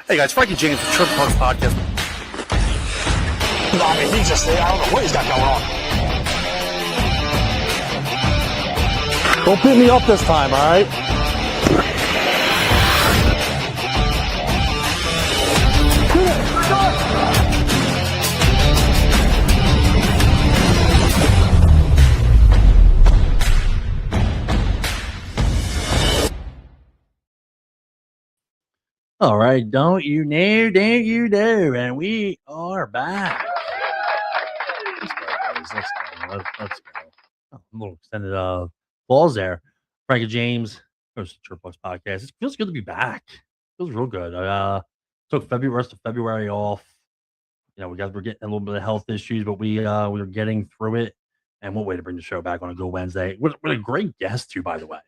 Hey guys, Frankie James from Chirping Pucks Podcast. I mean, I don't know what he's got going on. Don't beat me up this time, all right? All right, don't you know, and we are back. Let's go, guys. Let's go. Oh, a little extended balls there. Frankie James, host of Chirping Pucks Podcast. It feels good to be back. It feels real good. I took rest of February off. You know, we're getting a little bit of health issues, but we were getting through it. And what way to bring the show back on a good Wednesday. What a great guest too, by the way.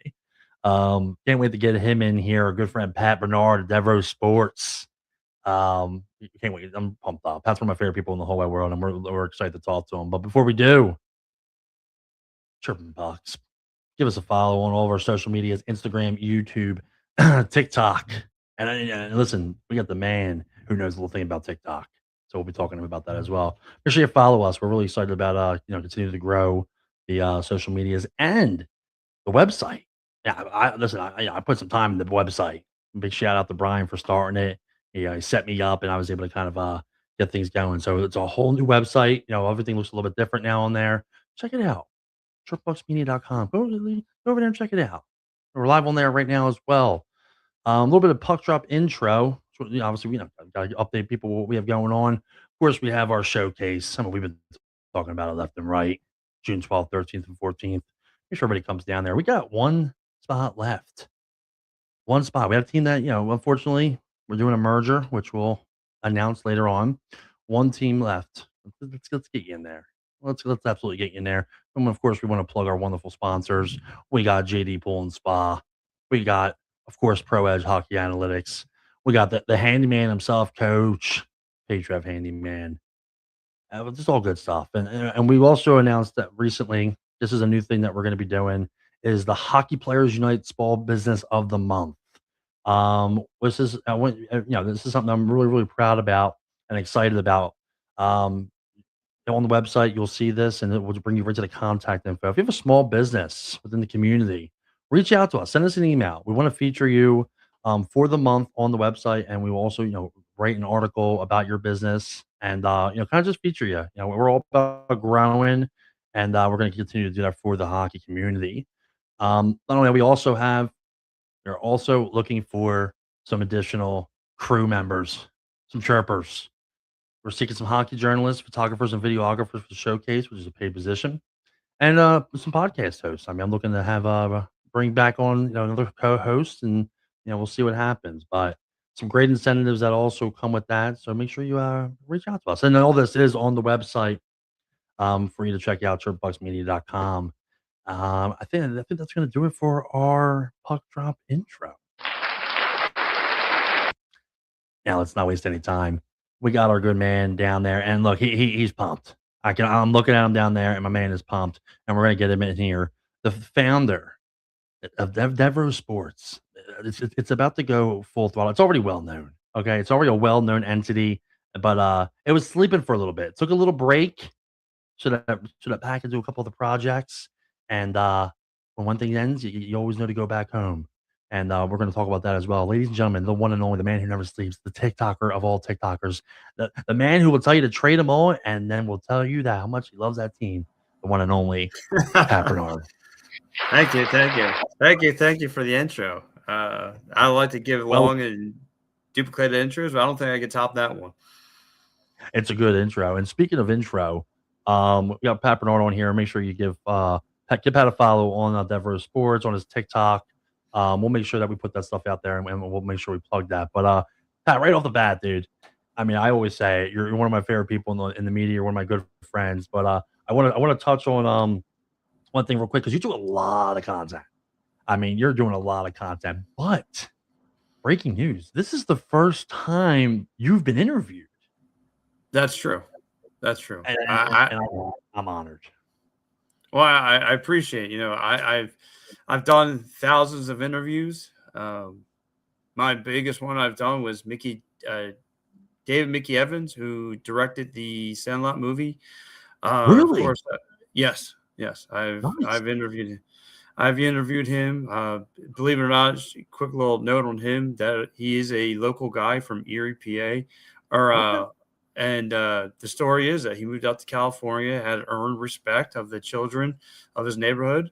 Can't wait to get him in here. Our good friend Pat Bernard of Devereux Sports. Can't wait. I'm pumped up. Pat's one of my favorite people in the whole wide world, and we're excited to talk to him. But before we do, Chirping Pucks, give us a follow on all of our social medias: Instagram, YouTube, TikTok. And listen, we got the man who knows a little thing about TikTok, so we'll be talking to him about that as well. Make sure you follow us. We're really excited about continue to grow the social medias and the website. Yeah, I put some time in the website. Big shout out to Brian for starting it. He set me up, and I was able to kind of get things going. So it's a whole new website. You know, everything looks a little bit different now on there. Check it out. Chirpingpucksmedia.com. Go over there and check it out. We're live on there right now as well. A little bit of puck drop intro. So, obviously, we got to update people what we have going on. Of course, we have our showcase. We've been talking about it left and right. June 12th, 13th, and 14th. Make sure everybody comes down there. We got one spot left. One spot. We have a team that, unfortunately, we're doing a merger, which we'll announce later on. One team left. Let's get you in there. Let's absolutely get you in there. And of course, we want to plug our wonderful sponsors. We got JD Pool and Spa. We got, of course, Pro Edge Hockey Analytics. We got the handyman himself, Coach Patrev Handyman. Just all good stuff. And we've also announced that recently, this is a new thing that we're going to be doing, is the Hockey Players Unite Small Business of the Month. This is something I'm really, really proud about and excited about. On the website, you'll see this, and it will bring you right to the contact info. If you have a small business within the community, reach out to us. Send us an email. We want to feature you for the month on the website, and we will also, write an article about your business and kind of just feature you. We're all about growing, and we're going to continue to do that for the hockey community. Not only we also have, they're also looking for some additional crew members, some chirpers. We're seeking some hockey journalists, photographers, and videographers for the showcase, which is a paid position, and some podcast hosts. I mean, I'm looking to have bring back on another co-host, and we'll see what happens. But some great incentives that also come with that. So make sure you reach out to us, and all this is on the website for you to check out, chirpingpucksmedia.com. I think that's going to do it for our puck drop intro. Now let's not waste any time. We got our good man down there, and look, he's pumped. I'm looking at him down there, and my man is pumped, and we're going to get him in here. The founder of Devereux Sports. It's about to go full throttle. It's already well known. Okay, it's already a well known entity, but it was sleeping for a little bit. Took a little break, so that Pat could do a couple of the projects. And when one thing ends, you always know to go back home. And we're going to talk about that as well. Ladies and gentlemen, the one and only, the man who never sleeps, the TikToker of all TikTokers, the man who will tell you to trade them all and then will tell you that how much he loves that team, the one and only Pat Bernard. Thank you for the intro. I like to give long and duplicated intros, but I don't think I can top that one. It's a good intro. And speaking of intro, we got Pat Bernard on here. Make sure you give Pat a follow on Devereux Sports on his TikTok. We'll make sure that we put that stuff out there, and we'll make sure we plug that. But Pat, right off the bat, dude, I mean, I always say it, you're one of my favorite people in the media. You're one of my good friends. But I want to touch on one thing real quick, because you do a lot of content. I mean, you're doing a lot of content. But breaking news: this is the first time you've been interviewed. That's true. And I'm honored. Well, I appreciate it. I've done thousands of interviews. My biggest one I've done was Mickey David Mickey Evans, who directed the Sandlot movie. Really? Of course, yes. I've Nice. interviewed him. Believe it or not, quick little note on him that he is a local guy from Erie, PA. And the story is that he moved out to California, had earned respect of the children of his neighborhood.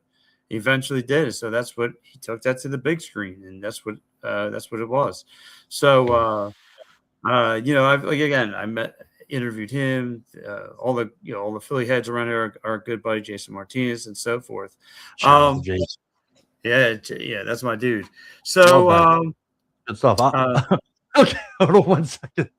He eventually did. So that's what he took that to the big screen, and that's what it was. So interviewed him. All the Philly heads around here are a good buddy, Jason Martinez, and so forth. Shout out to Jason. Yeah, that's my dude. So, good stuff. Okay, hold on 1 second.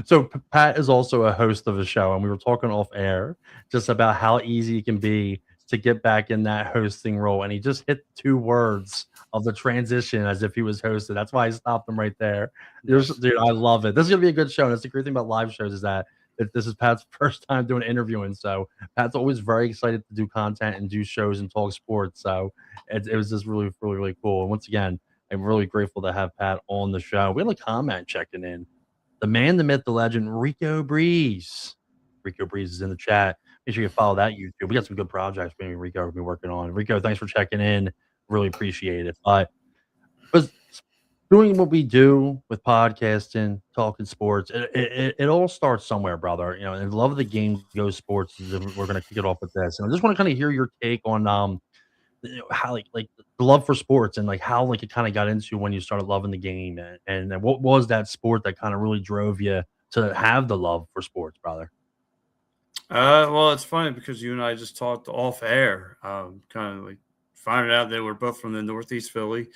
So Pat is also a host of a show, and we were talking off air just about how easy it can be to get back in that hosting role, and he just hit 2 words of the transition as if he was hosted. That's why I stopped him right there. Dude, I love it. This is gonna be a good show. And that's the great thing about live shows is that this is Pat's first time doing interviewing, so Pat's always very excited to do content and do shows and talk sports. So it was just really, really, really cool. And once again, I'm really grateful to have Pat on the show. We had a comment checking in. The man, the myth, the legend, Rico Breeze. Rico Breeze is in the chat. Make sure you follow that YouTube. We got some good projects maybe Rico will be working on. Rico, thanks for checking in. Really appreciate it. But doing what we do with podcasting, talking sports, it all starts somewhere, brother. And the love of the game goes sports. We're going to kick it off with this. And I just want to kind of hear your take on how like the love for sports and like how like it kind of got into when you started loving the game and what was that sport that kind of really drove you to have the love for sports, brother? Well, it's funny because you and I just talked off air, kind of like finding out that we're both from the Northeast Philly.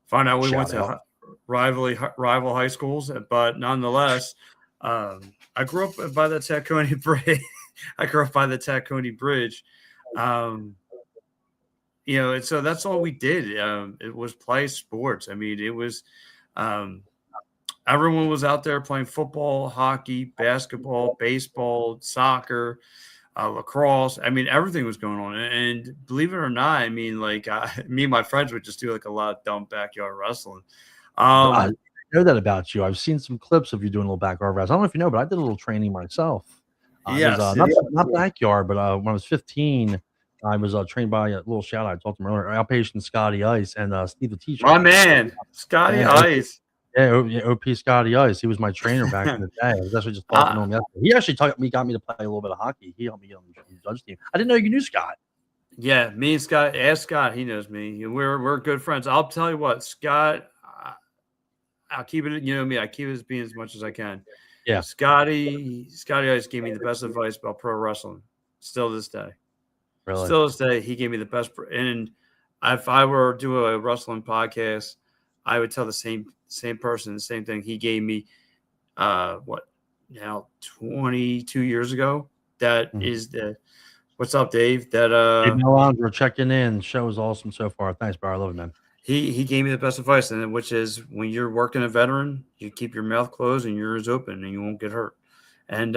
Find out we went to rival high schools, but nonetheless, I grew up by the Tacony Bridge. And so that's all we did. It was play sports. I mean, it was everyone was out there playing football, hockey, basketball, baseball, soccer, lacrosse. I mean, everything was going on. And believe it or not, I mean, like me and my friends would just do like a lot of dumb backyard wrestling. I know that about you. I've seen some clips of you doing a little backyard wrestling. I don't know if you know, but I did a little training myself. Yes, not backyard, but when I was 15, I was trained by a little shout out. I talked to him earlier, outpatient Scotty Ice and Steve the teacher. My man, Scotty Ice. OP Scotty Ice. He was my trainer back in the day. I was actually just talking to him yesterday. He actually got me to play a little bit of hockey. He helped me get on the judge team. I didn't know you knew Scott. Yeah, me and Scott. Ask Scott. He knows me. We're good friends. I'll tell you what, Scott. I'll keep it. You know me. I keep it as being as much as I can. Yeah. Scotty Ice gave me the best advice about pro wrestling. Still to this day. Really? Still to this day, he gave me the best. And if I were to do a wrestling podcast, I would tell the same person the same thing. He gave me, 22 years ago. That is the. What's up, Dave? Dave Melandro checking in. Show is awesome so far. Thanks, bro. I love it, man. He gave me the best advice, and which is when you're working a veteran, you keep your mouth closed and your ears open, and you won't get hurt. And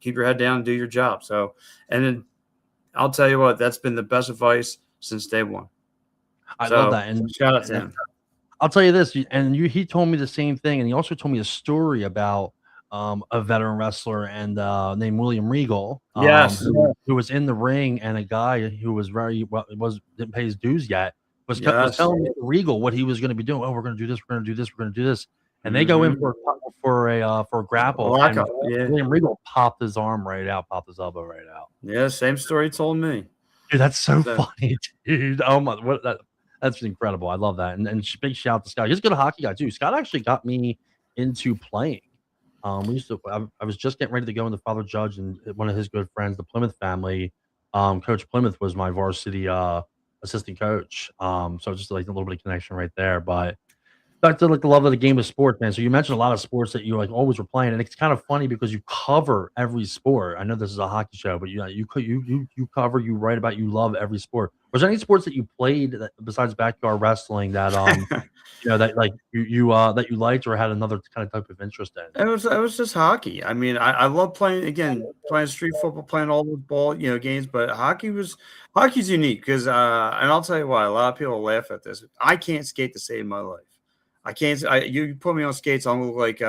keep your head down and do your job. So, and then I'll tell you what, that's been the best advice since day one. I love that. And shout out to him. I'll tell you this, and he told me the same thing, and he also told me a story about a veteran wrestler and named William Regal. Yes, who was in the ring, and a guy who was didn't pay his dues yet. Was telling Regal what he was going to be doing. Oh, we're going to do this. We're going to do this. We're going to do this. And they go in for a grapple. William Regal popped his arm right out, popped his elbow right out. Yeah, same story he told me. Dude, that's so funny, dude. Oh my, that's incredible. I love that. And big shout out to Scott. He's a good hockey guy too. Scott actually got me into playing. I was just getting ready to go into Father Judge and one of his good friends, the Plymouth family. Coach Plymouth was my varsity assistant coach. So just like a little bit of connection right there. But back to like the love of the game of sports, man. So you mentioned a lot of sports that you like always were playing, and it's kind of funny because you cover every sport. I know this is a hockey show, but you cover, you write about, you love every sport. Was there any sports that you played besides backyard wrestling that that you liked or had another kind of type of interest in? It was just hockey. I mean, I love playing street football, playing all those ball games, but hockey's unique because and I'll tell you why. A lot of people laugh at this. I can't skate to save my life. I can't. You put me on skates, I'll look like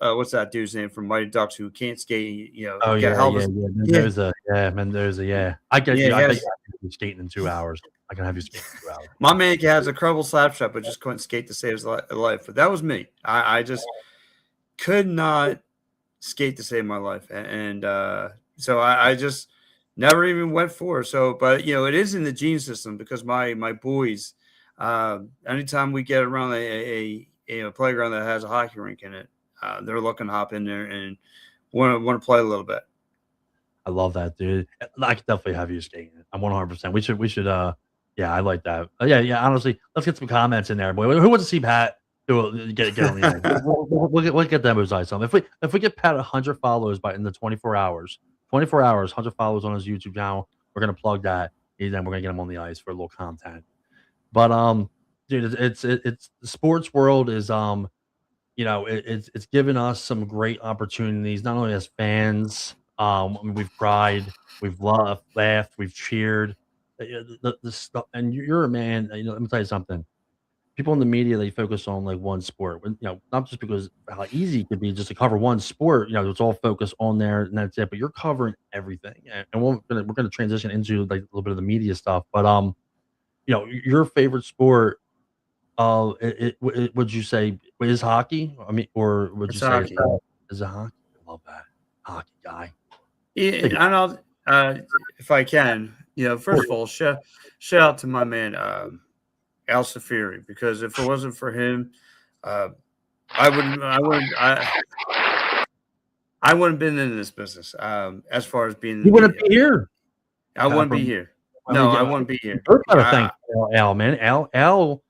what's that dude's name from Mighty Ducks who can't skate? Oh get yeah, held yeah, his- yeah. Mendoza, Mendoza, yeah. I get Yeah, you. he I bet has- you I can be skating in 2 hours. I can have you skating in 2 hours. My man has a incredible slap shot, but just couldn't skate to save his life. But that was me. I just could not skate to save my life, and so I just never even went for it. So, but it is in the gene system because my boys, anytime we get around a playground that has a hockey rink in it, they're looking to hop in there and want to play a little bit. I love that, dude. I could definitely have you skating. I'm 100%. We should. Yeah, I like that. Yeah. Honestly, let's get some comments in there, boy. Who wants to see Pat get on the end? We'll get them besides something. If we get Pat 100 followers in the 24 hours, 100 followers on his YouTube channel, we're gonna plug that. And then we're gonna get him on the ice for a little content. But dude, it's the sports world is it's given us some great opportunities, not only as fans. I mean, we've cried, we've laughed, we've cheered. The stuff, and you're a man. Let me tell you something. People in the media, they focus on like one sport. Not just because how easy it could be just to cover one sport. It's all focused on there, and that's it. But you're covering everything, and we're gonna transition into like a little bit of the media stuff. But your favorite sport. Would you say is hockey? I mean, or would you It's say hockey. is it hockey? I love that hockey guy. Yeah, I know. If I can, first of all, shout out to my man Al Safiri, because if it wasn't for him, I wouldn't have been in this business. As far as being, He wouldn't be here. I wouldn't be here. No, I wouldn't be here. You're gotta thank Al, man. Al,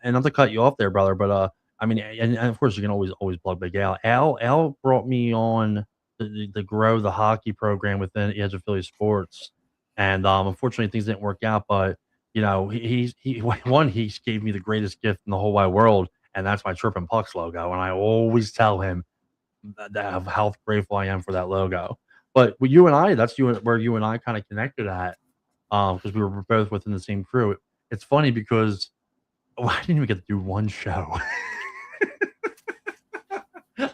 and not to cut you off there, brother, but I mean, and of course you can always plug Big Al. Al brought me on to grow the hockey program within Edge of Philly Sports, and unfortunately things didn't work out. But he gave me the greatest gift in the whole wide world, and that's my Chirping Pucks logo. And I always tell him that how grateful I am for that logo. But with you and I, where you and I kind of connected at, because we were both within the same crew. It's funny because I didn't even get to do one show.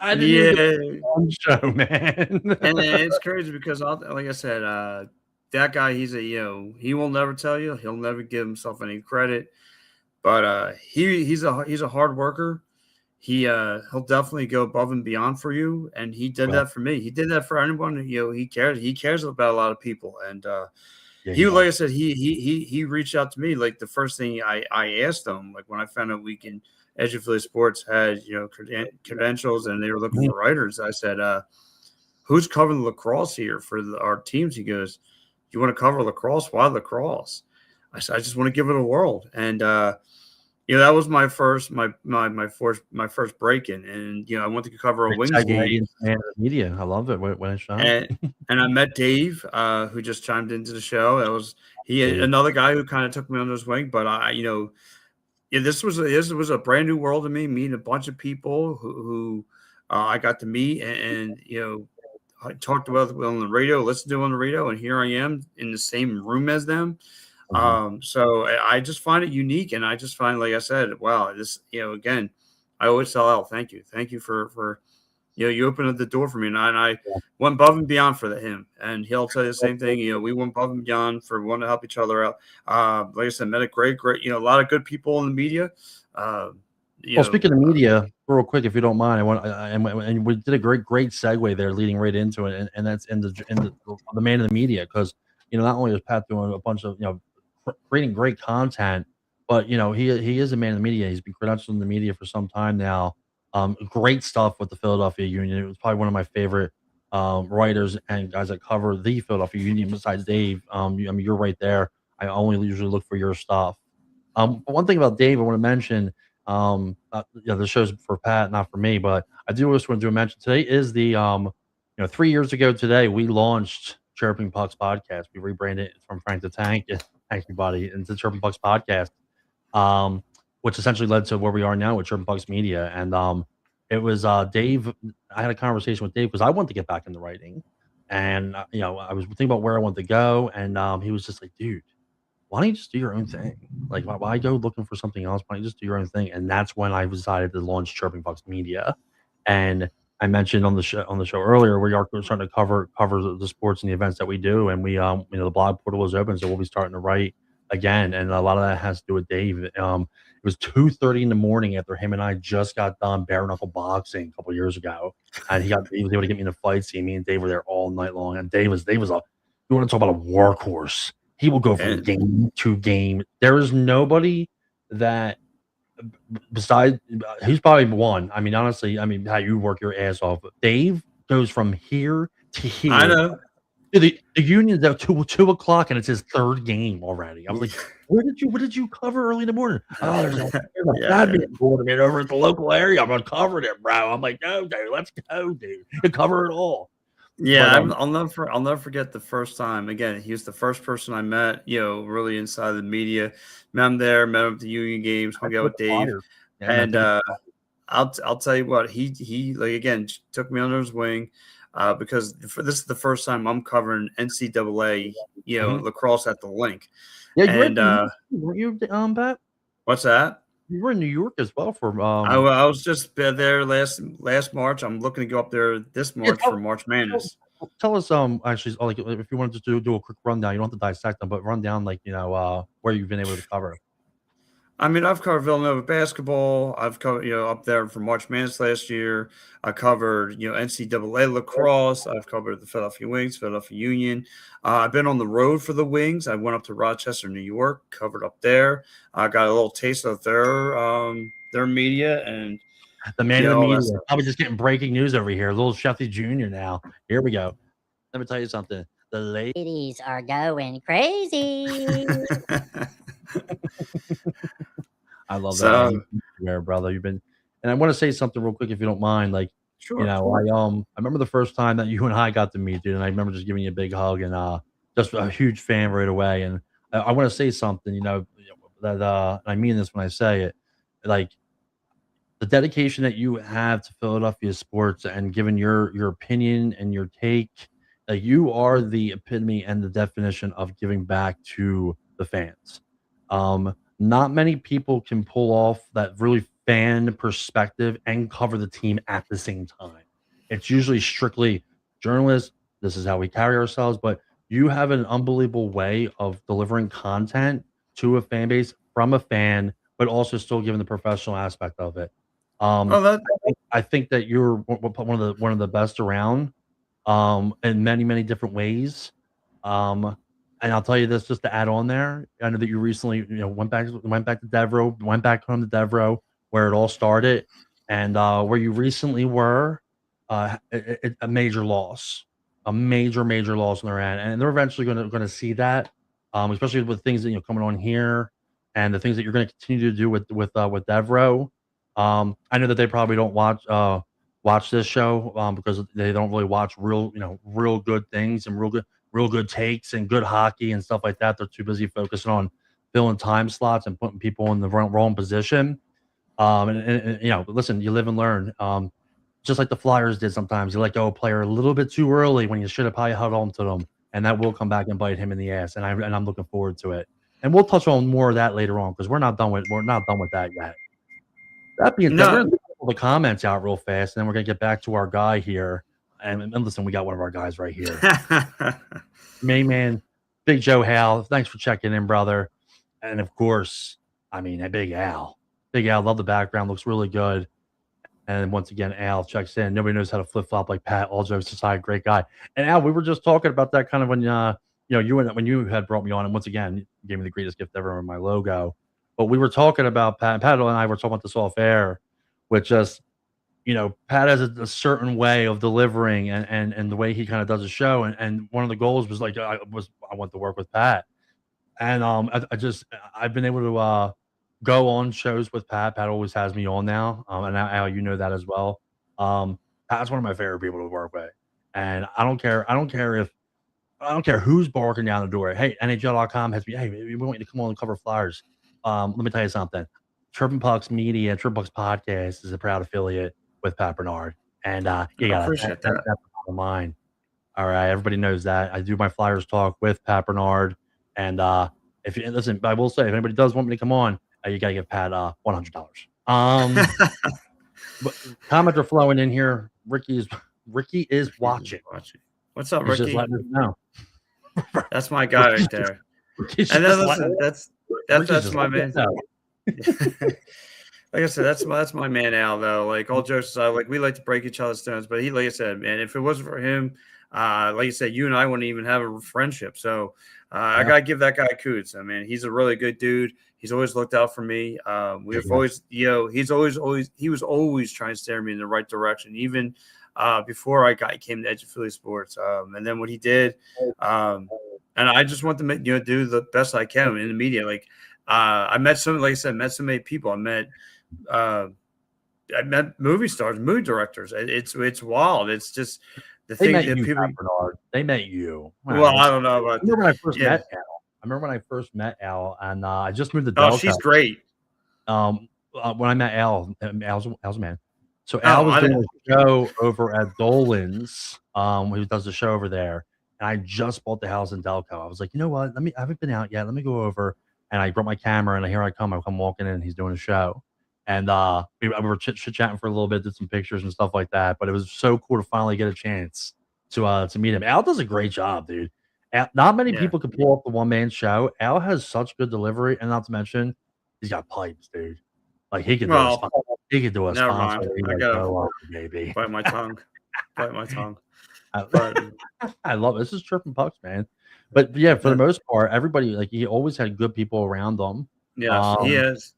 I didn't even get to do one show, man. And it's crazy because, like I said, that guy, he will never tell you. He'll never give himself any credit. But he's a hard worker. He'll definitely go above and beyond for you, and he did that for me. He did that for anyone. He cares. He cares about a lot of people, and like I said, he reached out to me. Like the first thing I asked him, like when I found out Edge of Philly Sports had credentials and they were looking for writers, I said, "Who's covering the lacrosse here for our teams?" He goes, "You want to cover lacrosse? Why lacrosse?" I said, "I just want to give it a whirl." And that was my first break in, and I went to cover a Wings game. Media, I love it when I shot. And I met Dave, who just chimed into the show. That was another guy who kind of took me under his wing. But this was a brand new world to me. Meeting a bunch of people who I got to meet, and I talked about on the radio, listened to on the radio, and here I am in the same room as them. So I just find it unique, and I just find, like I said, wow, this, again, I always tell Al, thank you for you opened up the door for me, and I went above and beyond for him, and he'll tell you the same thing. We went above and beyond for wanting to help each other out. Like I said, met a great, a lot of good people in the media. Speaking of media, real quick, if you don't mind, and we did a great segue there, leading right into it, and that's in the man of the media, because not only is Pat doing a bunch of creating great content, but he is a man of the media. He's been credentialed in the media for some time now. Great stuff with the Philadelphia Union. It was probably one of my favorite writers and guys that cover the Philadelphia Union besides Dave. I mean, you're right there. I only usually look for your stuff. But one thing about Dave I want to mention, the show's for Pat, not for me, but I do just want to do a mention. Today is the 3 years ago today we launched Chirping Pucks Podcast. We rebranded it from Frank the Tank, thank you, buddy, into Chirping Pucks Podcast, which essentially led to where we are now with Chirping Pucks Media. And it was Dave. I had a conversation with Dave because I wanted to get back into writing, and I was thinking about where I wanted to go, and he was just like, "Dude, why don't you just do your own thing? Like, why go looking for something else? Why don't you just do your own thing? And that's when I decided to launch Chirping Pucks Media. And I mentioned on the show earlier, we are starting to cover the sports and the events that we do, and we the blog portal is open, so we'll be starting to write again, and a lot of that has to do with Dave. It was 2:30 in the morning after him and I just got done bare knuckle boxing a couple of years ago, and he was able to get me in the fight scene. Me and Dave were there all night long, and Dave was you want to talk about a workhorse? He will go from game to game. There is nobody that besides he's probably one. I mean, honestly, how you work your ass off. Dave goes from here to here. I know. The Union's at 2 o'clock and it's his third game already. I was like, what did you cover early in the morning? Oh, there's a badminton tournament over at the local area. I'm gonna cover it, bro. I'm like, no, dude, let's go, dude. You cover it all. Yeah, but, I'll never forget the first time. Again, he was the first person I met, really inside the media. Met him there, met him at the Union games, hung out with Dave. Yeah, and I'll tell you what, he like again took me under his wing. Because this is the first time I'm covering NCAA, lacrosse at the link. Yeah, weren't you, Pat? What's that? You were in New York as well for. I was just there last March. I'm looking to go up there this March for March Madness. Tell us, actually, like if you wanted to do a quick rundown, you don't have to dissect them, but run down where you've been able to cover. I mean, I've covered Villanova basketball. I've covered, up there for March Madness last year. I covered, NCAA lacrosse. I've covered the Philadelphia Wings, Philadelphia Union. I've been on the road for the Wings. I went up to Rochester, New York, covered up there. I got a little taste of their media and the man of the media. I was just getting breaking news over here. Little Shefty Jr. now. Here we go. Let me tell you something. The ladies are going crazy. I love that. Brother. You've been, and I want to say something real quick if you don't mind. Like, sure. I remember the first time that you and I got to meet, dude, and I remember just giving you a big hug and just a huge fan right away. And I want to say something, that I mean this when I say it, like the dedication that you have to Philadelphia sports and giving your opinion and your take, like you are the epitome and the definition of giving back to the fans. Not many people can pull off that really fan perspective and cover the team at the same time. It's usually strictly journalists. This is how we carry ourselves, but you have an unbelievable way of delivering content to a fan base from a fan, but also still giving the professional aspect of it. I think that you're one of the best around, in many, many different ways. And I'll tell you this just to add on there. I know that you recently, went back to Devereux, went back home to Devereux, where it all started, and where you recently were, a major loss, a major loss on their end, and they're eventually going to see that, especially with things that coming on here, and the things that you're going to continue to do with Devereux. I know that they probably don't watch this show because they don't really watch real good things and real good takes and good hockey and stuff like that. They're too busy focusing on filling time slots and putting people in the wrong position. Listen, you live and learn. Just like the Flyers did sometimes. You let go of a player a little bit too early when you should have probably held on to them, and that will come back and bite him in the ass. And I'm looking forward to it. And we'll touch on more of that later on because we're not done with that yet. That being said, we're going to pull the comments out real fast, and then we're going to get back to our guy here. And listen, we got one of our guys right here. Main man, Big Joe Hal. Thanks for checking in, brother. And of course, Big Al. Big Al, love the background. Looks really good. And once again, Al checks in. Nobody knows how to flip flop like Pat. All jokes aside, great guy. And Al, we were just talking about that kind of when when you had brought me on, and once again, you gave me the greatest gift ever in my logo. But we were talking about Pat and I were talking about this off air, which just Pat has a certain way of delivering and the way he kind of does a show. And one of the goals was like, I want to work with Pat. And I've been able to go on shows with Pat. Pat always has me on now. And now, Al, you know that as well. Pat's one of my favorite people to work with. And I don't care who's barking down the door. Hey, NHL.com has me. Hey, we want you to come on and cover Flyers. Let me tell you something. Chirping Pucks Media, Chirping Pucks Podcast is a proud affiliate with Pat Bernard. And you got that's on mine. All right, everybody knows that. I do my Flyers talk with Pat Bernard. And If you listen, I will say, if anybody does want me to come on, you got to give Pat $100. But comments are flowing in here. Ricky is watching. What's up, He's Ricky? just letting us know. That's my guy right there. And then listen, that's my man. Like I said, that's my man Al, though. Like, all jokes aside, like, we like to break each other's stones, but he, like I said, man, if it wasn't for him, like you said, you and I wouldn't even have a friendship. So I gotta give that guy kudos. I mean, he's a really good dude. He's always looked out for me. We've always, he was always trying to steer me in the right direction, even before I came to Edge Philly Sports. And then what he did, and I just want to do the best I can in the media. Like, I met so many people. I met movie stars, movie directors. It's wild. It's just the thing that people. Bernard. They met you. Well, I don't know about. I remember when I first met Al. I remember when I first met Al, and I just moved to Delco. Oh, she's great. When I met Al, Al's a man. So Al was doing a show over at Dolan's, who does the show over there. And I just bought the house in Delco. I was like, you know what? I haven't been out yet. Let me go over. And I brought my camera, and here I come. I come walking in, and he's doing a show. And we were chit-chatting for a little bit, did some pictures and stuff like that. But it was so cool to finally get a chance to meet him. Al does a great job, dude. Not many people can pull off the one-man show. Al has such good delivery, and not to mention, he's got pipes, dude. Like, he can do a sponsor. I gotta baby. Bite my tongue. I love it. This is Chirping Pucks, man. But yeah, for the most part, everybody, like, he always had good people around them. Yeah, he is.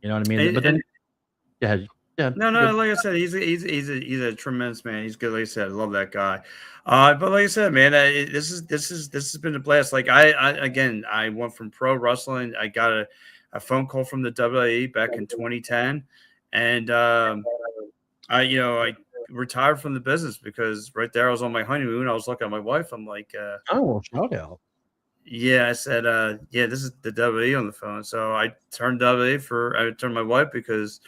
You know what I mean? But then, No, like I said, he's a tremendous man. He's good. Like I said, I love that guy. But like I said, man, this has been a blast. Like I went from pro wrestling. I got a phone call from the WWE back in 2010, and I retired from the business because right there I was on my honeymoon. I was looking at my wife. I'm like, shout out. Yeah, I said, this is the WWE on the phone. So I turned I turned my wife because,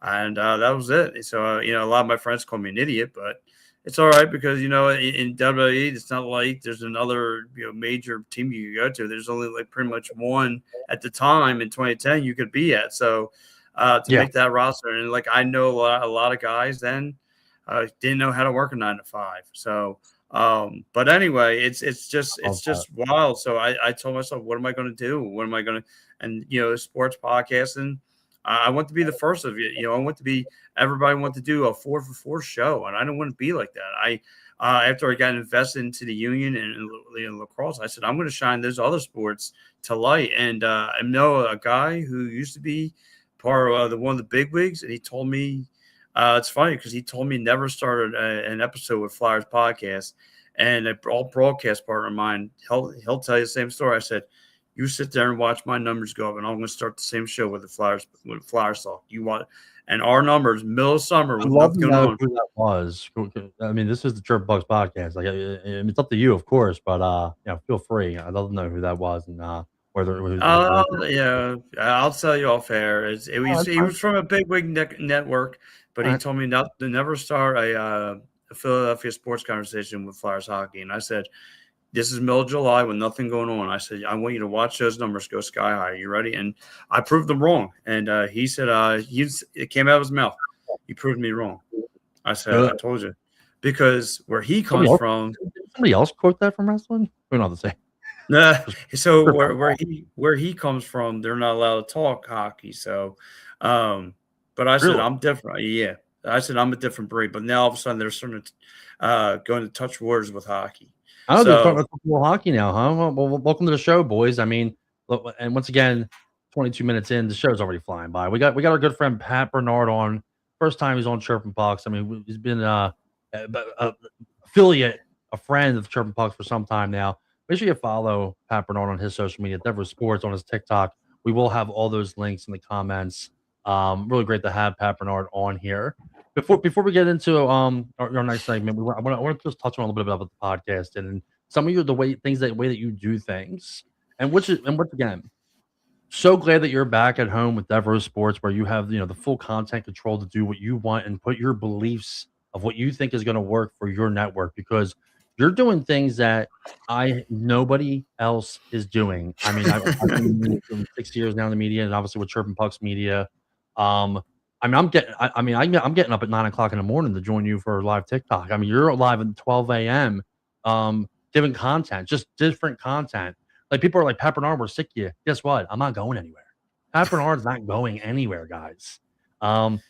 and that was it. So, a lot of my friends call me an idiot, but it's all right because, in WWE, it's not like there's another, major team you can go to. There's only like pretty much one at the time in 2010 you could be at. So make that roster. And like, I know a lot of guys then didn't know how to work a 9 to 5. So, but anyway, it's just wild. So I told myself, what am I going to do? What am I going to, and, sports podcasting, I want to be the first of it. I want to be, everybody want to do a 4-for-4 show. And I don't want to be like that. After I got invested into the union and lacrosse, I said, I'm going to shine those other sports to light. And I know a guy who used to be part of one of the big wigs. And he told me, it's funny because he told me never started an episode with Flyers podcast, and an all broadcast partner of mine, he'll tell you the same story. I said, you sit there and watch my numbers go up, and I'm going to start the same show with the Flyers talk. You want, and our numbers, middle of summer, with nothing going on. Who that was? I mean, this is the Chirping Pucks podcast. Like, it's up to you, of course, but feel free. I'd love to know who that was and whether. I'll tell you off air. He was from a big wig network. But he told me to never start a Philadelphia sports conversation with Flyers hockey. And I said, this is middle of July with nothing going on. I said, I want you to watch those numbers go sky high. Are you ready? And I proved them wrong. And he said, it came out of his mouth. He proved me wrong. I said, I told you. Because where he comes from. Somebody else quote that from wrestling? We're not the same. Nah. So where he comes from, they're not allowed to talk hockey. So, but I said, I'm different. Yeah. I said, I'm a different breed. But now all of a sudden, they're starting to going to touch words with hockey. Oh, they're talking about hockey now, huh? Well, welcome to the show, boys. I mean, and once again, 22 minutes in, the show's already flying by. We got our good friend Pat Bernard on. First time he's on Chirping Pucks. I mean, he's been a affiliate, a friend of Chirping Pucks for some time now. Make sure you follow Pat Bernard on his social media, Devereux Sports on his TikTok. We will have all those links in the comments. Really great to have Pat Bernard on here. Before we get into our next segment, I want to just touch on a little bit about the podcast and some of the way that you do things, and once again, so glad that you're back at home with Devereux Sports, where you have the full content control to do what you want and put your beliefs of what you think is going to work for your network. Because you're doing things that nobody else is doing. I mean, I've been doing 6 years now in the media, and obviously with Chirping Pucks Media. I mean, I'm getting up at 9 o'clock in the morning to join you for live TikTok. I mean, you're live at 12 a.m. Giving content, just different content. Like people are like, Pat Bernard, we're sick of you. Guess what? I'm not going anywhere. Pat Bernard's not going anywhere, guys. And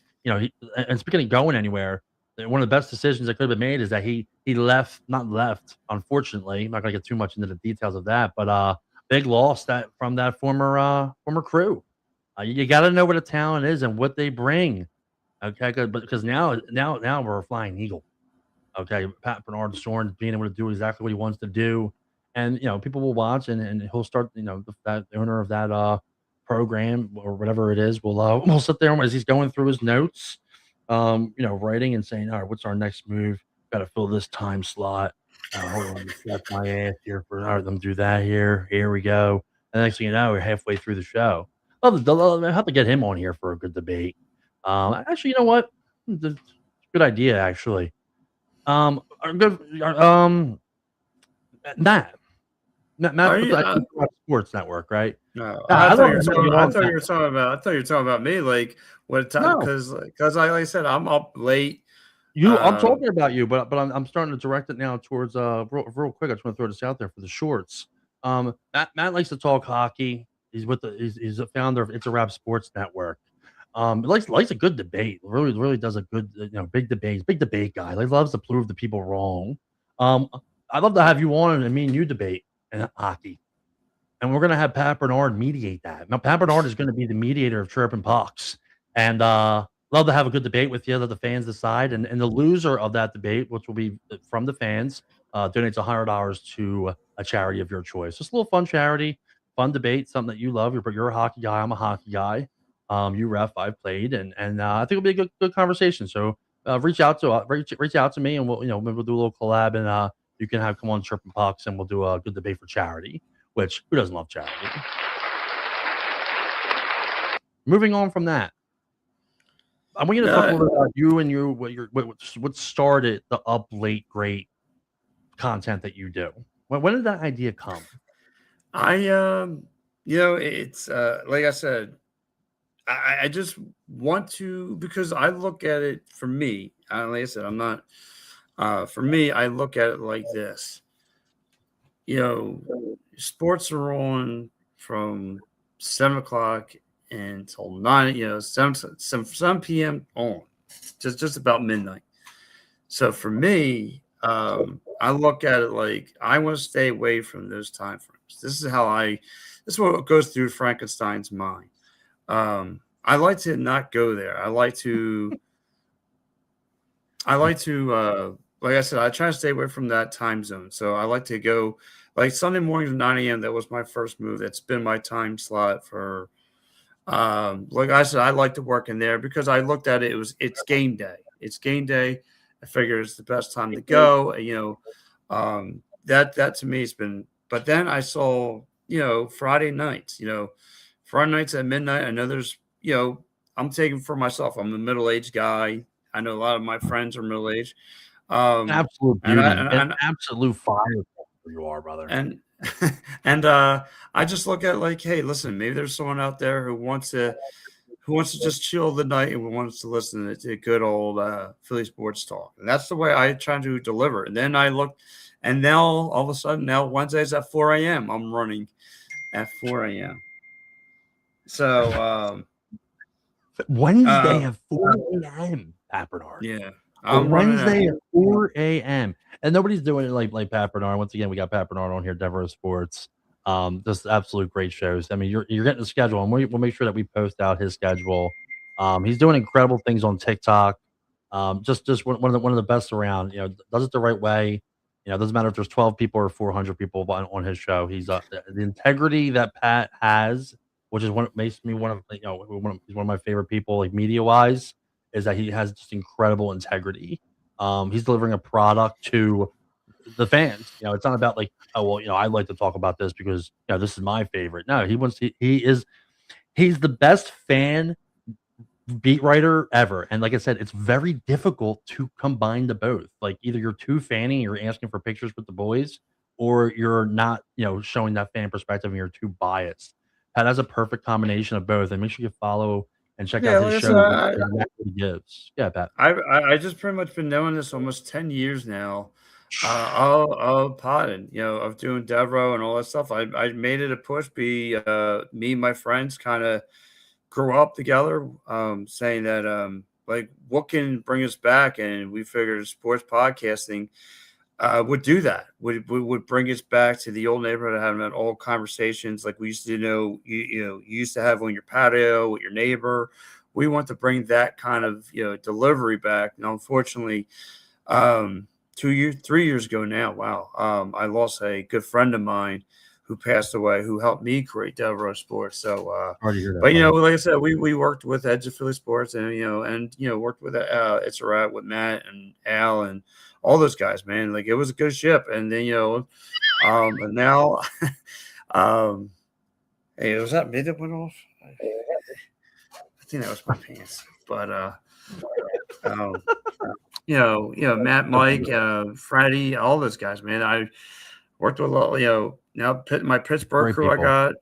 speaking of going anywhere, one of the best decisions that could have been made is that he not left, unfortunately. I'm not gonna get too much into the details of that, but big loss from that former crew. You got to know what a talent is and what they bring. Okay, good, because now we're a flying eagle. Okay, Pat Bernard soaring, being able to do exactly what he wants to do, and people will watch, and he'll start. The owner of that program or whatever it is will sit there as he's going through his notes, writing and saying, all right, what's our next move? Got to fill this time slot. Hold on, that's my ass here for all right, them do that here. Here we go. And next thing you know, we're halfway through the show. I have to get him on here for a good debate. Actually, you know what? Good idea, actually. Matt, Sports Network, right? No, Yeah, I thought you were talking about me. Like what time? Because like I said, I'm up late. I'm talking about you, but I'm starting to direct it now towards real quick. I just want to throw this out there for the shorts. Matt likes to talk hockey. He's he's a founder of It's a Wrap Sports Network. Likes a good debate. Really does a good big debate guy. He loves to prove the people wrong. I'd love to have you on and me and you debate in hockey, and we're gonna have Pat Bernard mediate that. Now Pat Bernard is going to be the mediator of Chirping Pucks, and love to have a good debate with you. Let the fans decide, and the loser of that debate, which will be from the fans, donates $100 to a charity of your choice. Just a little fun charity. Fun debate, something that you love. You're a hockey guy. I'm a hockey guy. You ref. I've played, and I think it'll be a good conversation. So reach out to me, and we'll maybe we'll do a little collab, and you can come on Chirping Pucks, and we'll do a good debate for charity. Which who doesn't love charity? Moving on from that, I'm going to talk a little bit about you and what started the up late great content that you do. When did that idea come? It's like I said, I just want to, because I look at it for me. Like I said, I'm not. For me, I look at it like this. Sports are on from 7 o'clock until 9. 7 p.m. on, just about midnight. So for me, I look at it like I want to stay away from those time frames. This is what goes through Frankenstein's mind. I like to not go there. I like to, like I said, I try to stay away from that time zone. So I like to go like Sunday mornings at 9 a.m. That was my first move. That's been my time slot for, like I said, I like to work in there because I looked at it. It's game day. It's game day. I figure it's the best time to go. That to me has been, but then I saw, Friday nights, Friday nights at midnight. I know there's, I'm taking for myself. I'm a middle-aged guy. I know a lot of my friends are middle-aged. Absolute beauty. And absolute fire you are, brother. And I just look at it like, hey, listen, maybe there's someone out there who wants to just chill the night and wants to listen to good old Philly sports talk. And that's the way I try to deliver. And then I look, and now all of a sudden, now Wednesdays at 4 a.m. I'm running at 4 a.m. So Wednesday at 4 a.m. Pat Bernard. Yeah. Wednesday at 4 a.m. And nobody's doing it like Pat Bernard. Once again, we got Pat Bernard on here, Devereux Sports. Just absolute great shows. I mean, you're getting the schedule, and we'll make sure that we post out his schedule. He's doing incredible things on TikTok. Just one of the best around. Does it the right way. It doesn't matter if there's 12 people or 400 people on his show. He's the integrity that Pat has, which is what makes me he's one of my favorite people, like media wise, is that he has just incredible integrity. He's delivering a product to the fans. It's not about like, oh well, I like to talk about this because this is my favorite. No, he's the best fan beat writer ever. And like I said, it's very difficult to combine the both. Like either you're too fanning, you're asking for pictures with the boys, or you're not, showing that fan perspective and you're too biased. Pat has a perfect combination of both. And make sure you follow and check out his show. What he gives. Yeah, Pat. I just pretty much been knowing this almost 10 years now. Of potting, of doing Devereux and all that stuff. I made it a push. Me and my friends kind of grew up together, saying that like what can bring us back, and we figured sports podcasting would do that. Would bring us back to the old neighborhood, having old conversations like we used to you used to have on your patio with your neighbor. We want to bring that kind of delivery back. And unfortunately, 3 years ago now, wow, I lost a good friend of mine who passed away, who helped me create Devereux Sports. So, but like I said, we worked with Edge of Philly Sports, and worked with It's a Wrap with Matt and Al and all those guys, man. Like it was a good ship, and then and now, hey, was that me that went off? I think that was my pants, but Matt, Mike, Freddie, all those guys, man. I worked with a lot, now my Pittsburgh crew, I got,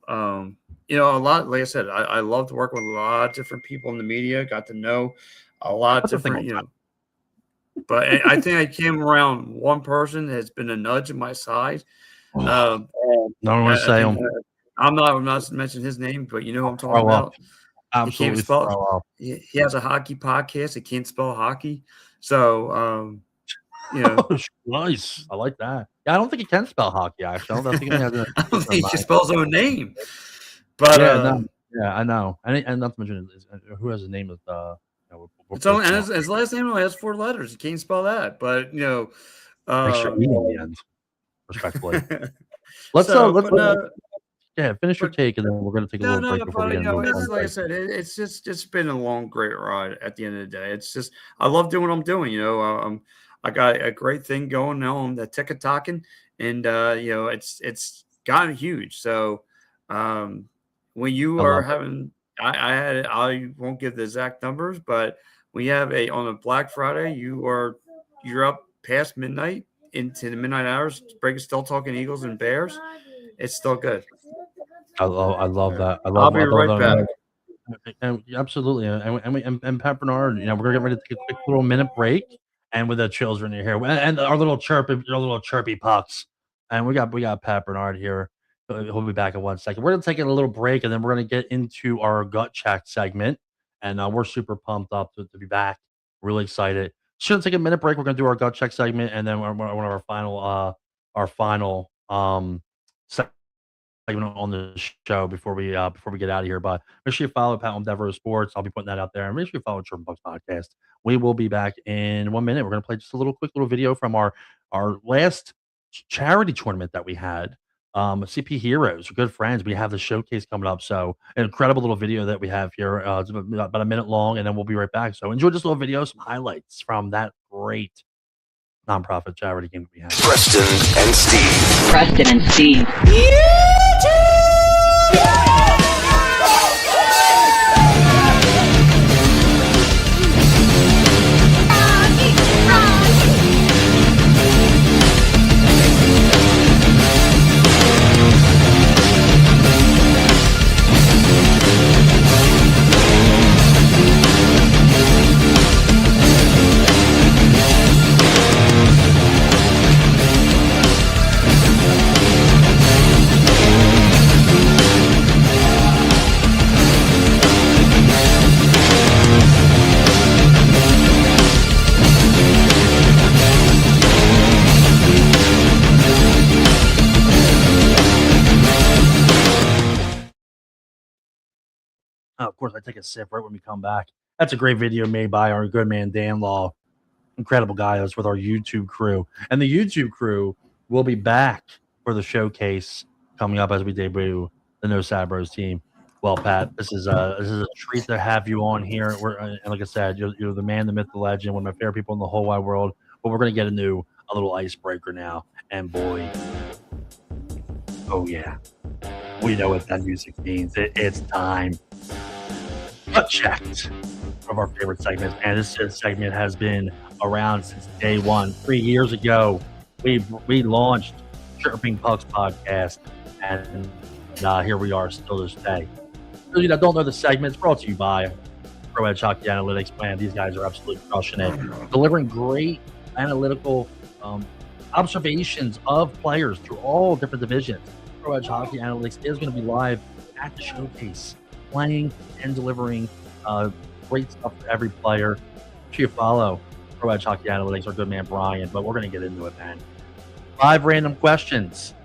a lot, like I said, I love to work with a lot of different people in the media, got to know a lot of different, but I think I came around one person that's been a nudge in my side. No one want to say him. I'm not mentioning his name, but you know who I'm talking about. Absolutely. He has a hockey podcast. He can't spell hockey. So, nice. I like that. Yeah, I don't think he can spell hockey, actually. I don't think he can spell his own name. But I know. And not to mention who has a name with his last name only has 4 letters. You can't spell that. But extra E in the end, respectfully. Let's finish your take, and then we're going to take a little break before we get into like I said, it's been a long, great ride. At the end of the day, it's just I love doing what I'm doing. I got a great thing going now on the TikToking, and it's gotten huge. So when you are having, I won't give the exact numbers, but we have on a Black Friday, you're up past midnight into the midnight hours. Break still talking Eagles and Bears. It's still good. I love that. I'll be right back. And absolutely, and Pat Bernard, we're gonna get ready to take a quick little minute break, and with the children here, and our little chirpy pucks, and we got Pat Bernard here. He'll be back in 1 second. We're gonna take a little break, and then we're gonna get into our gut check segment, and we're super pumped up to be back. Really excited. Shouldn't take a minute break. We're gonna do our gut check segment, and then one of our final segment on the show before we get out of here. But make sure you follow Pat on Devereux Sports. I'll be putting that out there. And make sure you follow Chirping Pucks Podcast. We will be back in 1 minute. We're going to play just a quick little video from our last charity tournament that we had. CP Heroes, good friends. We have the showcase coming up. So an incredible little video that we have here. It's about a minute long, and then we'll be right back. So enjoy this little video, some highlights from that great nonprofit charity game that we had. Preston and Steve. Preston and Steve. Of course, I take a sip right when we come back. That's a great video made by our good man, Dan Law. Incredible guy. That's with our YouTube crew. And the YouTube crew will be back for the showcase coming up as we debut the No Sad Bros team. Well, Pat, this is a treat to have you on here. And like I said, you're the man, the myth, the legend, one of my favorite people in the whole wide world. But we're going to get a little icebreaker now. And boy, oh yeah, we know what that music means. It's time. Gut checked. One of our favorite segments, and this segment has been around since day one. 3 years ago, we launched Chirping Pucks Podcast, and here we are still this day. For you that don't know the segment, it's brought to you by Pro Edge Hockey Analytics. Man, these guys are absolutely crushing it, delivering great analytical observations of players through all different divisions. Pro Edge Hockey Analytics is going to be live at the showcase, playing and delivering great stuff for every player. Make sure you follow Pro Edge Hockey Analytics, our good man Brian, but we're going to get into it, man. 5 random questions.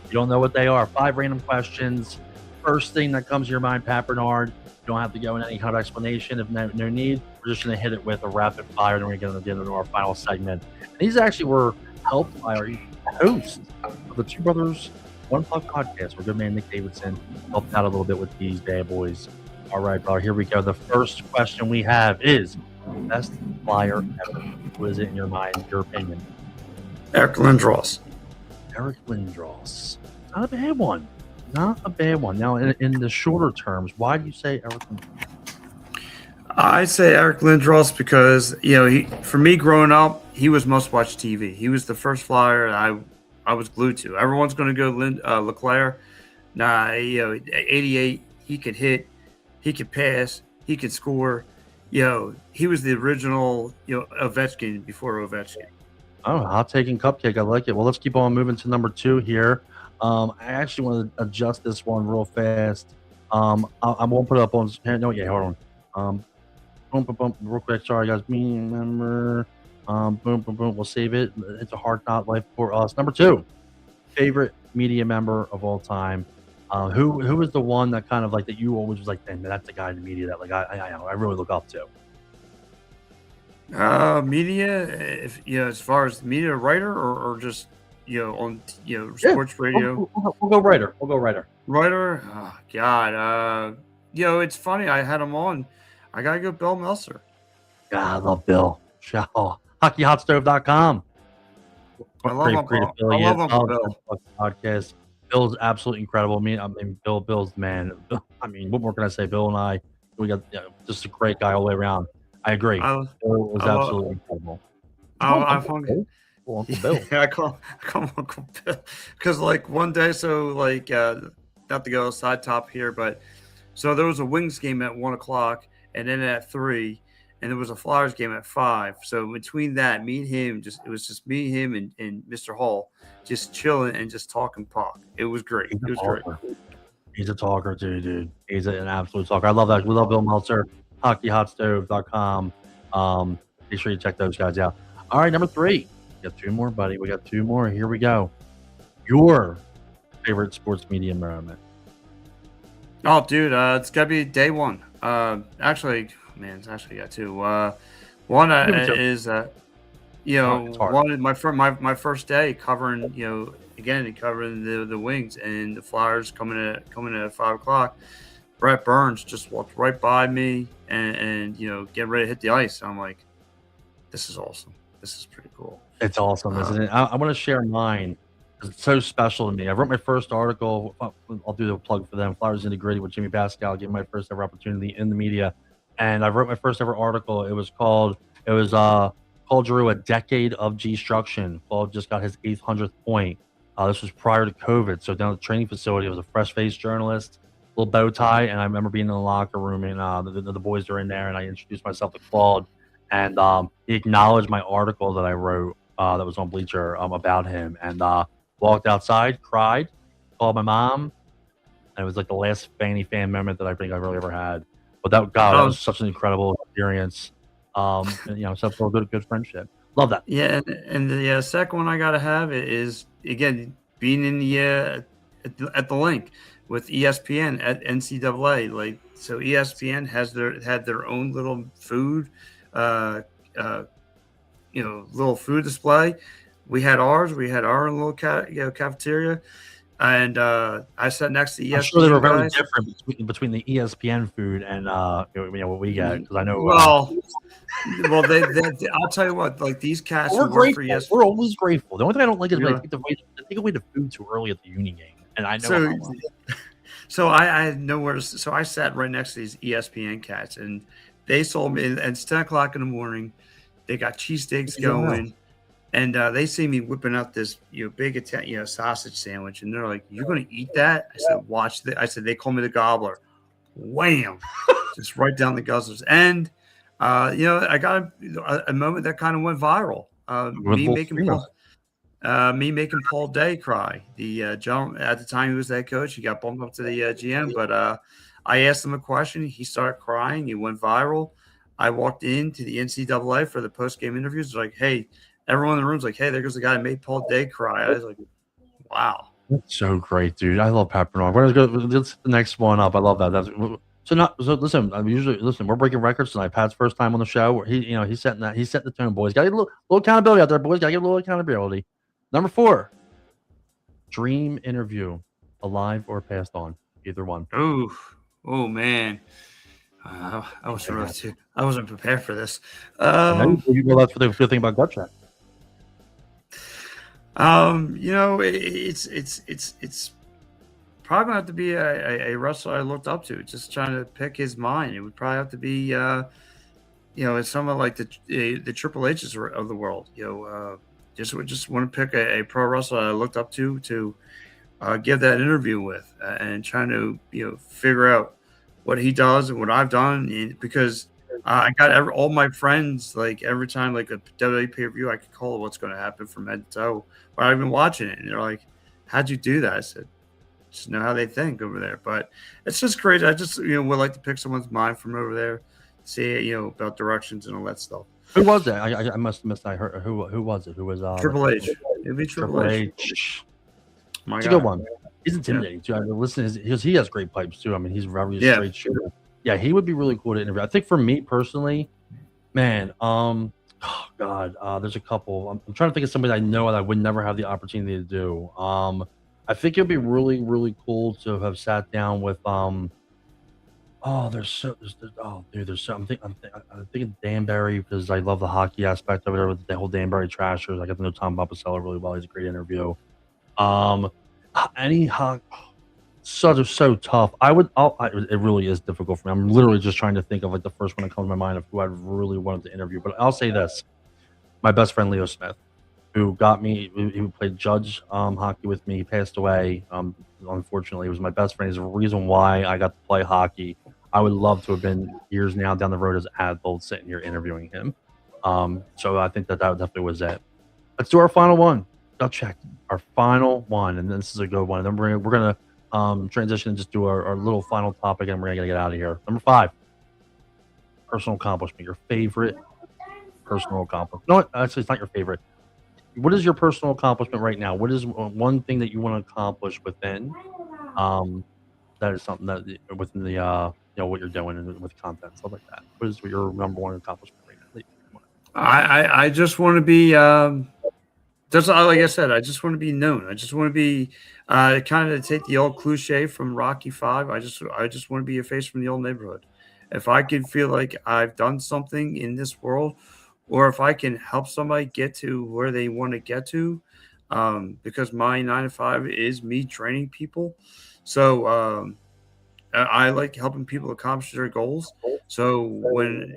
You don't know what they are. 5 random questions. First thing that comes to your mind, Pat Bernard. You don't have to go in any kind of explanation if no need. We're just going to hit it with a rapid fire, and we're going to get into our final segment. And these actually were helped by our host of the Two Brothers One Puck podcast. Our good man Nick Davidson helped out a little bit with these bad boys. All right, brother, here we go. The first question we have is best flyer ever. What is it in your mind, your opinion? Eric Lindros. Eric Lindros. Not a bad one. Not a bad one. Now, in the shorter terms, why do you say Eric Lindros? I say Eric Lindros because, for me growing up, he was must-watch TV. He was the first flyer I was glued to. Everyone's going to go LeClaire. Nah, 88, he could hit, he could pass, he could score. He was the original, Ovechkin before Ovechkin. Oh, hot taking cupcake. I like it. Well, let's keep on moving to number 2 here. I actually want to adjust this one real fast. I won't put it up on. No, yeah, hold on. Boom, real quick. Sorry, guys. Me remember. Boom. We'll save it. It's a hard not life for us. Number 2, favorite media member of all time. Who is the one that kind of like that you always was like, man, that's the guy in the media that like I really look up to. Media, if as far as media writer or just on sports radio. We'll go writer. Writer, oh God, it's funny. I had him on. I gotta go Bill Meltzer. God, I love Bill. HockeyHotStove.com. I love him, Bill. Podcast. Bill's absolutely incredible. I mean, Bill's the man. I mean, what more can I say? Bill and I, we got just a great guy all the way around. I agree. Bill was absolutely incredible. I call him Uncle Bill because like one day, so like not to go side top here, but so there was a Wings game at 1:00, and then at 3, and there was a Flyers game at 5. So between that, me and him, it was just me, him, and Mr. Hall, just chilling and just talking puck. It was great. Great. He's a talker too, dude. He's an absolute talker. I love that. We love Bill Meltzer. HockeyHotStove.com. Make sure you check those guys out. All right, number 3. We got 2 more, buddy. We got 2 more. Here we go. Your favorite sports media moment. Oh, dude, it's gotta be day one. Actually, it's actually got 2. One is my first day covering covering the Wings and the Flyers coming in at 5:00. Brett Burns just walked right by me and getting ready to hit the ice. I'm like, this is awesome. This is pretty cool. It's awesome, isn't it? I want to share mine. It's so special to me. I wrote my first article. I'll do the plug for them. Flyers Integrated with Jimmy Pascal. Getting my first ever opportunity in the media, and I wrote my first ever article. It was called Drew, A Decade of Destruction. Paul just got his 800th point. This was prior to COVID. So down at the training facility, I was a fresh-faced journalist, little bow tie, and I remember being in the locker room, and the boys are in there, and I introduced myself to Claude, and he acknowledged my article that I wrote that was on Bleacher about him, and walked outside, cried, called my mom, and it was like the last Fanny fan moment that I think I've really ever had. But that was such an incredible experience. And, such a good friendship. Love that. Yeah, and the second one I gotta have is again being in the at the link with ESPN at NCAA. Like, so ESPN had their own little food, little food display. We had ours. We had our own little cafeteria, and I sat next to ESPN. I'm sure they were very different between the ESPN food and what we get, because I know. Well, they I'll tell you what. Like, these cats we're who work grateful. for ESPN. We're always grateful. The only thing I don't like is they take away the food too early at the Uni game, and I know. So I had nowhere to. So I sat right next to these ESPN cats, and they sold me. And it's 10 o'clock in the morning. They got cheesesteaks going, and they see me whipping out this big Italian sausage sandwich, and they're like, "You're going to eat that?" I said, "Watch the." I said, "They call me the gobbler." Wham! Just right down the guzzlers. And I got a moment that kind of went viral. Me making Paul Day cry. The gentleman at the time he was that coach, he got bumped up to the GM. But I asked him a question. He started crying. He went viral. I walked into the NCAA for the post-game interviews. Like, hey, everyone in the room's like, hey, there goes the guy that made Paul Day cry. I was like, wow. That's so great, dude. I love Pat Bernard. Let's the next one up. I love that. Listen. We're breaking records tonight. Pat's first time on the show. He's setting the tone, boys. Got to get a little accountability out there, boys. Got to get a little accountability. Number 4, dream interview, alive or passed on, either one. Oh man, I wasn't prepared for this. That's the good thing about gut check. It's probably gonna have to be a wrestler I looked up to. Just trying to pick his mind. It would probably have to be it's someone like the Triple H's of the world. Just want to pick a pro wrestler I looked up to give that interview with, and trying to figure out what he does and what I've done, because I got all my friends, like every time like a WWE pay-per-view, I could call what's going to happen from head to toe. But I've been watching it, and they're like, "How'd you do that?" I said, "Just know how they think over there." But it's just great. I just would like to pick someone's mind from over there, see about directions and all that stuff. Who was that? I must have missed. I heard who was it? Who was Triple H? It'd be Triple H. It's a good one. He's intimidating too. I mean, listen, he has great pipes too. I mean, he's very straight shooter. Yeah, he would be really cool to interview. I think for me personally, man, there's a couple. I'm trying to think of somebody I know that I would never have the opportunity to do. I think it'd be really, really cool to have sat down with I'm thinking Danbury, because I love the hockey aspect of it with the whole Danbury Trashers. I got to know Tom Papacello really well. He's a great interview. Any hockey, so tough. It really is difficult for me. I'm literally just trying to think of like the first one that comes to my mind of who I really wanted to interview. But I'll say this: my best friend Leo Smith, who got me, he played judge hockey with me. He passed away. Unfortunately, he was my best friend. He's the reason why I got to play hockey. I would love to have been years now down the road as an adult sitting here interviewing him. So I think that definitely was it. Let's do our final one. I'll check our final one, and this is a good one. And then we're gonna transition and just do our little final topic, and we're gonna get out of here. Number 5, personal accomplishment. Your favorite personal accomplishment? No, actually, it's not your favorite. What is your personal accomplishment right now? What is one thing that you want to accomplish within? That is something that within the what you're doing with content, stuff like that. What is your number one accomplishment right now? I just want to be just like I said, I just want to be known. I just want to be kind of take the old cliche from Rocky V. I just want to be a face from the old neighborhood. If I can feel like I've done something in this world, or if I can help somebody get to where they want to get to, because my 9 to 5 is me training people. So I like helping people accomplish their goals. So when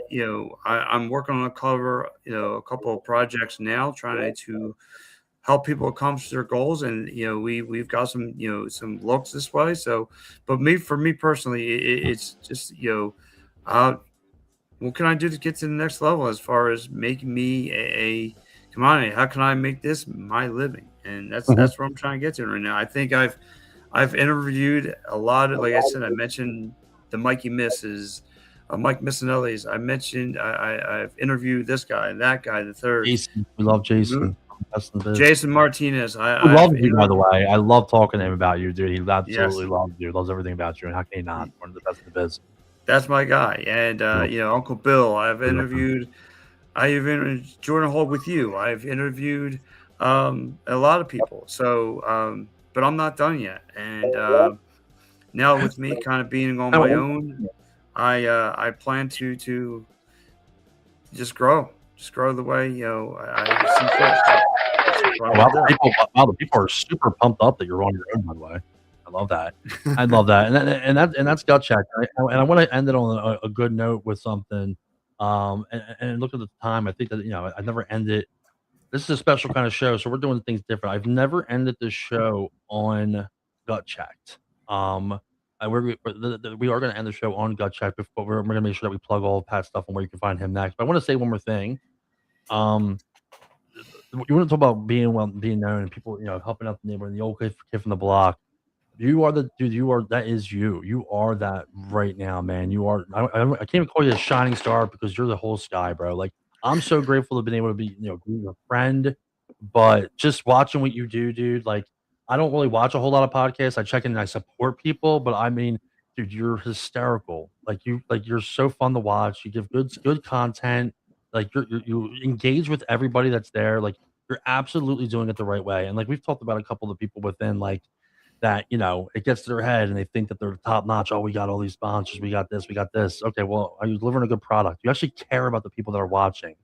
I'm working on a couple of projects now, trying to help people accomplish their goals, and we've got some some looks this way. So, but for me personally, it's just what can I do to get to the next level as far as making me a commodity? How can I make this my living? And that's what I'm trying to get to right now. I think I've interviewed a lot of, like I said, I mentioned the Mikey Misses, Mike Missinelli's. I mentioned I've interviewed this guy and that guy, the third. Jason, we love Jason. Jason Martinez. I love you, by the way. I love talking to him about you, dude. He absolutely loves you. Loves everything about you. And how can he not? One of the best in the biz. That's my guy. And Uncle Bill. I've interviewed Jordan Hall with you. I've interviewed a lot of people. So but I'm not done yet. And now with me kind of being on my own, I plan to just grow the way I see fit. The people are super pumped up that you're on your own, by the way. I love that. I love that, and that's gut check. And I want to end it on a good note with something. And look at the time. I think that I never end it. This is a special kind of show, so we're doing things different. I've never ended this show on gut checked. We are going to end the show on gut check, but we're going to make sure that we plug all of Pat's stuff and where you can find him next. But I want to say one more thing. You want to talk about being known and people, helping out the neighborhood, the old kid from the block. You are the dude. That is you. You are that right now, man. You are. I can't even call you a shining star because you're the whole sky, bro. Like, I'm so grateful to have been able to be, be your friend. But just watching what you do, dude. Like, I don't really watch a whole lot of podcasts. I check in and I support people, but I mean, dude, you're hysterical. You're so fun to watch. You give good content. Like, you engage with everybody that's there. Like, you're absolutely doing it the right way. And like we've talked about a couple of the people within like that, it gets to their head and they think that they're top notch. Oh, we got all these sponsors. We got this. We got this. Okay, well, are you delivering a good product? You actually care about the people that are watching.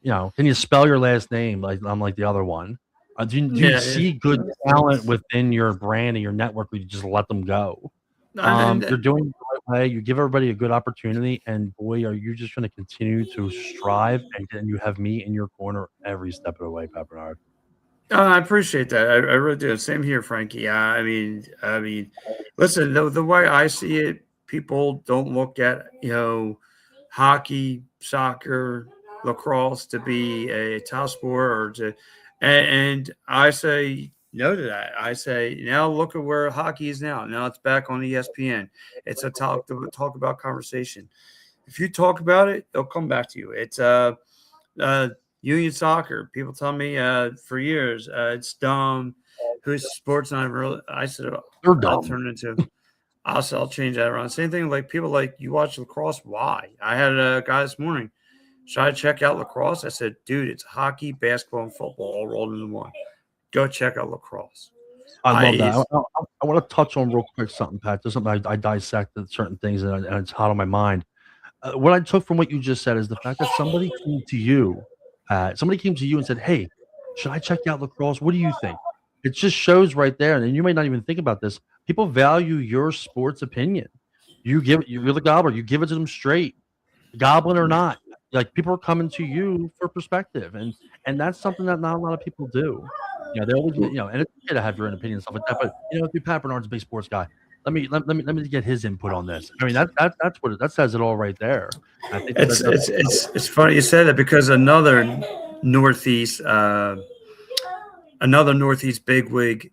Can you spell your last name like I'm like the other one? Do you see good talent within your brand and your network, or you just let them go? You're doing it the right way. You give everybody a good opportunity, and boy, are you just going to continue to strive, and you have me in your corner every step of the way, Pat Bernard. I appreciate that. I really do. Same here, Frankie. I mean, listen, the way I see it, people don't look at, hockey, soccer, lacrosse to be a top sport and I say no to that. I say, now look at where hockey is now. Now it's back on ESPN. It's a talk about conversation. If you talk about it, they'll come back to you. It's union soccer. People tell me for years it's dumb. Who's sports not really? I said I'll turn it into. I'll change that around. Same thing. Like people like you watch lacrosse. Why? I had a guy this morning. Should I check out lacrosse? I said, dude, it's hockey, basketball, and football all rolled into one. Go check out lacrosse. I love that. I want to touch on real quick something, Pat. There's something I dissected certain things and it's hot on my mind. What I took from what you just said is the fact that somebody came to you, Pat. Somebody came to you and said, "Hey, should I check out lacrosse? What do you think?" It just shows right there, and you may not even think about this. People value your sports opinion. You're the gobbler. You give it to them straight, goblin or not. Like people are coming to you for perspective, and that's something that not a lot of people do. They always, and it's okay to have your own opinion and stuff like that. But if Pat Bernard's a big sports guy, let me get his input on this. I mean, that's what that says it all right there. I think it's funny you said that because another Northeast bigwig.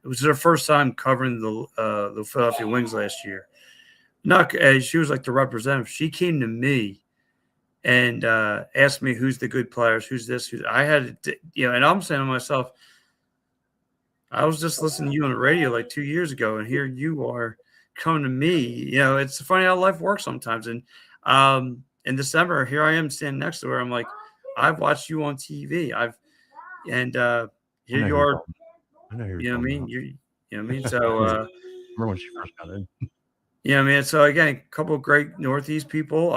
It was their first time covering the Philadelphia Wings last year. She was like the representative. She came to me and asked me who's the good players, who's this, I had to, and I'm saying to myself, I was just listening to you on the radio like 2 years ago, and here you are coming to me. It's funny how life works sometimes. And in December, here I am standing next to her. I'm like, I've watched you on TV. Here you are. I know you know what I mean? You know what I mean? So remember when she first got in. Yeah, man. So again, a couple of great Northeast people.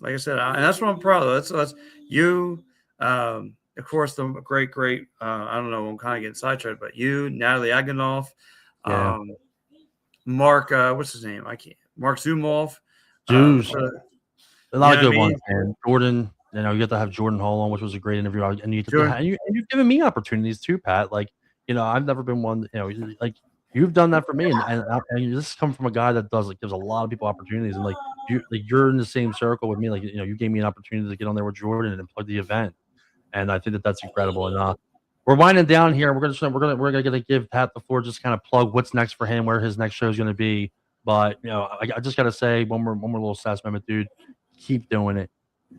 Like I said, and that's what I'm proud of. That's you. Of course, the great. I don't know. I'm kind of getting sidetracked, but you, Natalie Aganoff, Mark. What's his name? Mark Zumoff. Zeus. A lot of good ones, man. Jordan. You get to have Jordan Hall on, which was a great interview, and you've given me opportunities too, Pat. Like I've never been one. Like. You've done that for me, and this comes from a guy that gives a lot of people opportunities, and you're in the same circle with me. You gave me an opportunity to get on there with Jordan and plug the event, and I think that's incredible. And we're winding down here. We're gonna give Pat the floor, just kind of plug what's next for him, where his next show is gonna be. But I just gotta say one more little assessment, dude. Keep doing it,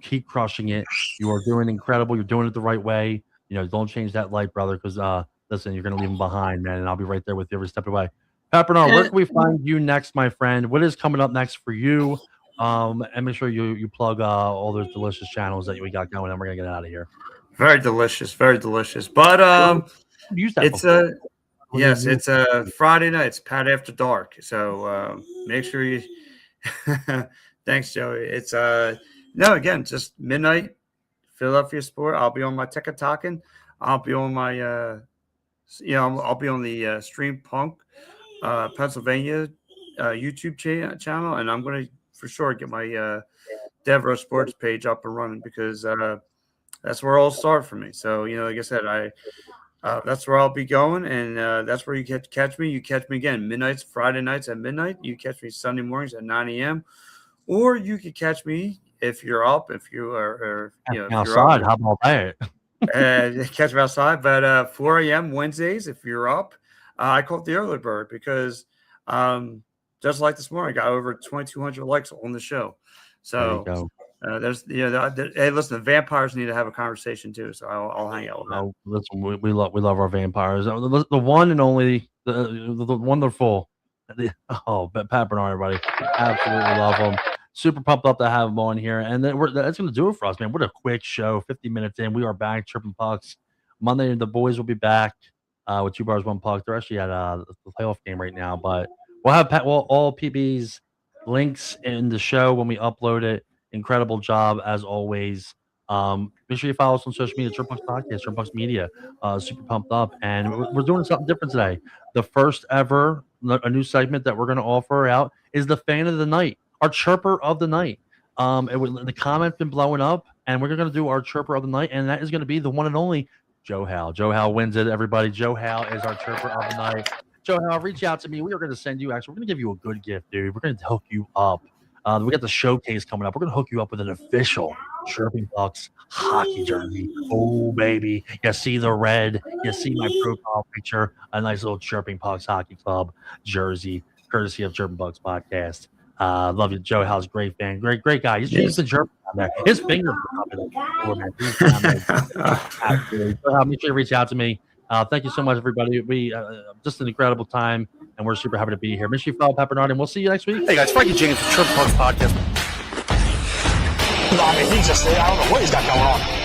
keep crushing it. You are doing incredible. You're doing it the right way. Don't change that light, brother, because listen, you're going to leave them behind, man, and I'll be right there with you every step of the way. Pat Bernard, where can we find you next, my friend? What is coming up next for you? And make sure you plug all those delicious channels that we got going, and we're going to get out of here. Very delicious, very delicious. But it's Friday night. It's Pat After Dark. So make sure you – thanks, Joey. It's again, just midnight, Philadelphia Sport. I'll be on my Teka Talkin'. I'll be on my I'll be on the Stream Punk Pennsylvania YouTube channel, and I'm going to for sure get my Devereux Sports page up and running because that's where it'll start for me. So, like I said, that's where I'll be going, and that's where you catch me. You catch me again Friday nights at midnight. You catch me Sunday mornings at 9 a.m. Or you could catch me if you're up, if you are, if outside. you're up, How about that? catch me outside. But 4 a.m. Wednesdays, if you're up, I call it the early bird because just like this morning, I got over 2,200 likes on the show. So there's, hey, listen, the vampires need to have a conversation too. So I'll hang out with them. Oh, listen, we love our vampires. The one and only, the wonderful. Pat Bernard, everybody, absolutely love them. Super pumped up to have them on here, and then that's going to do it for us, man. What a quick show! 50 minutes in, we are back. Chirping Pucks Monday. The boys will be back with 2 bars, 1 puck. They're actually at the playoff game right now, but we'll have all PB's links in the show when we upload it. Incredible job as always. Make sure you follow us on social media, Chirping Pucks Podcast, Chirping Pucks Media. Super pumped up, and we're doing something different today. The first ever, a new segment that we're going to offer out is the fan of the night, our chirper of the night. The comment's been blowing up, and we're going to do our chirper of the night, and that is going to be the one and only Joe Howe. Joe Howe wins it, everybody. Joe Howe is our chirper of the night. Joe Howe, reach out to me. We are going to send you, we're going to give you a good gift, dude. We're going to hook you up. We got the showcase coming up. We're going to hook you up with an official Chirping Pucks hockey jersey. Oh, baby. You see the red. You see my profile picture. A nice little Chirping Pucks Hockey Club jersey, courtesy of Chirping Pucks Podcast. Love you. Joe Howe's great fan. Great guy. He's been chirping down there. His fingers are up in the floor, man. He's down there. Absolutely. So, make sure you reach out to me. Thank you so much, everybody. We just an incredible time, and we're super happy to be here. Make sure you follow Pat Bernard, and we'll see you next week. Hey guys, Frankie James with Chirping Pucks Podcast. I mean, I don't know what he's got going on.